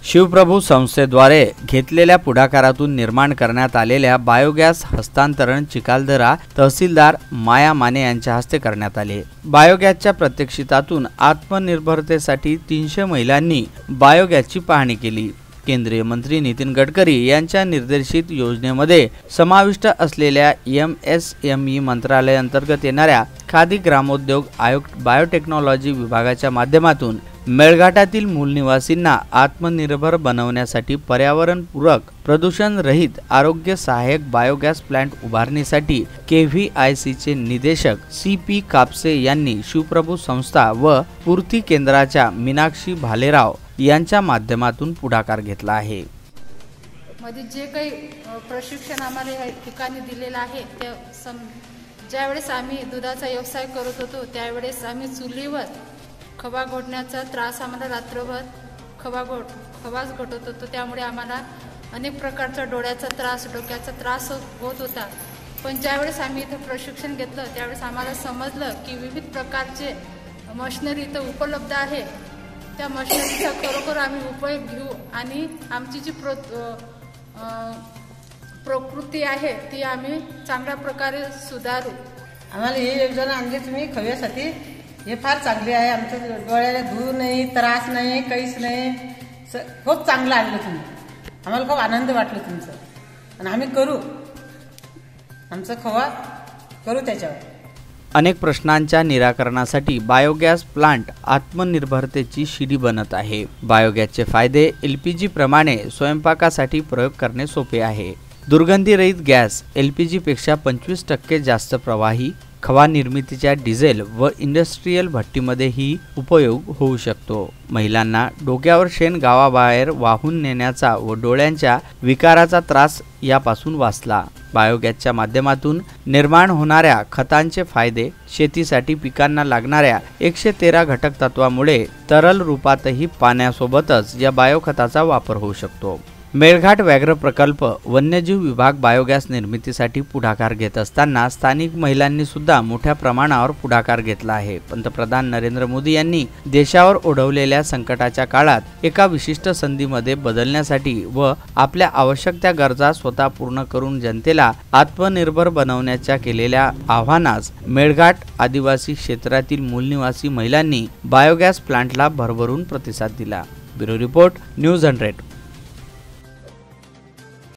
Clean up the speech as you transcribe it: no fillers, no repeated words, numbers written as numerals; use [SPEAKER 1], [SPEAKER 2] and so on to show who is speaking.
[SPEAKER 1] शिवप्रभू संस्थेद्वारे घेतलेल्या पुढाकारातून निर्माण करण्यात आलेल्या बायोगॅस हस्तांतरण चिखलदरा तहसीलदार माया माने यांच्या हस्ते करण्यात आले। बायोगॅसच्या प्रात्यक्षिकातून आत्मनिर्भरतेसाठी 300 महिलांनी बायोगॅसची पाहणी केली। केंद्रीय मंत्री नितीन गडकरी यांच्या निर्देशित योजनेमध्ये समाविष्ट असलेल्या MSME मंत्रालय अंतर्गत येणाऱ्या खादी ग्रामोद्योग आयोग बायोटेक्नॉलॉजी विभागाच्या माध्यमातून मेळघाटातील मूल निवासींना आत्मनिर्भर बनवण्यासाठी पर्यावरणपूरक प्रदूषण रहित आरोग्य सहाय्यक बायोगॅस प्लांट उभारणीसाठी KVIC चे निदेशक CP कापसे यांनी शिवप्रभू संस्था व पूर्ती केंद्राच्या मीनाक्षी भालेराव यांच्या माध्यमातून पुढाकार घेतला आहे।
[SPEAKER 2] मध्ये जे काही प्रशिक्षण आम्हाला या ठिकाणी दिलेलं आहे ते ज्यावेळेस आम्ही दुधाचा व्यवसाय करत होतो त्यावेळेस आम्ही चुलीवर खवा घोटण्याचा त्रास आम्हाला रात्रभर खवाच घोटत होतो। त्यामुळे आम्हाला अनेक प्रकारचा डोळ्याचा त्रास डोक्याचा त्रास होत होता। पण ज्यावेळेस आम्ही इथे प्रशिक्षण घेतलं त्यावेळेस आम्हाला समजलं की विविध प्रकारचे मशिनरी इथं उपलब्ध आहे। त्या मशिनरीचा खरोखर आम्ही उपयोग घेऊ आणि आमची जी प्रकृती आहे ती आम्ही चांगल्या प्रकारे सुधारू।
[SPEAKER 3] आम्हाला ही योजना आणली तुम्ही खव्यासाठी, हे फार चांगली आहे। आमच्या डोळ्याला धूळ नाही, त्रास नाही, काहीच नाही, खूप चांगलं आणलं तुम्ही। आम्हाला खूप आनंद वाटला तुमचं आणि आम्ही करू, आमचं खवा करू त्याच्यावर।
[SPEAKER 1] अनेक प्रश्नांच्या निराकरणासाठी बायोगॅस प्लांट आत्मनिर्भरतेची शिडी बनत आहे। बायोगॅसचे फायदे LPG प्रमाणे स्वयंपाकासाठी प्रयोग करणे सोपे आहे। दुर्गंधीरहित गॅस LPG पेक्षा 25% जास्त प्रवाही, खवा निर्मितीच्या डिझेल व इंडस्ट्रियल भट्टीमध्येही उपयोग होऊ शकतो। महिलांना डोक्यावर शेण गावाबाहेर वाहून नेण्याचा व डोळ्यांच्या विकाराचा त्रास यापासून वाचला। बायोगॅसच्या माध्यमातून निर्माण होणाऱ्या खतांचे फायदे, शेतीसाठी पिकांना लागणाऱ्या 113 घटक तत्वामुळे तरल रूपातही पाण्यासोबतच या बायोखताचा वापर होऊ शकतो। मेळघाट व्याघ्र प्रकल्प वन्यजीव विभाग बायोगॅस निर्मितीसाठी पुढाकार घेत असताना स्थानिक महिलांनी सुद्धा मोठ्या प्रमाणावर पुढाकार घेतला आहे। पंतप्रधान नरेंद्र मोदी यांनी देशावर ओढवलेल्या संकटाच्या काळात एका विशिष्ट संधीमध्ये बदलण्यासाठी व आपल्या आवश्यक त्या गरजा स्वतः पूर्ण करून जनतेला आत्मनिर्भर बनवण्याच्या केलेल्या आव्हानास मेळघाट आदिवासी क्षेत्रातील मूलनिवासी महिलांनी बायोगॅस प्लांटला भरभरून प्रतिसाद दिला। Bureau report, news 100।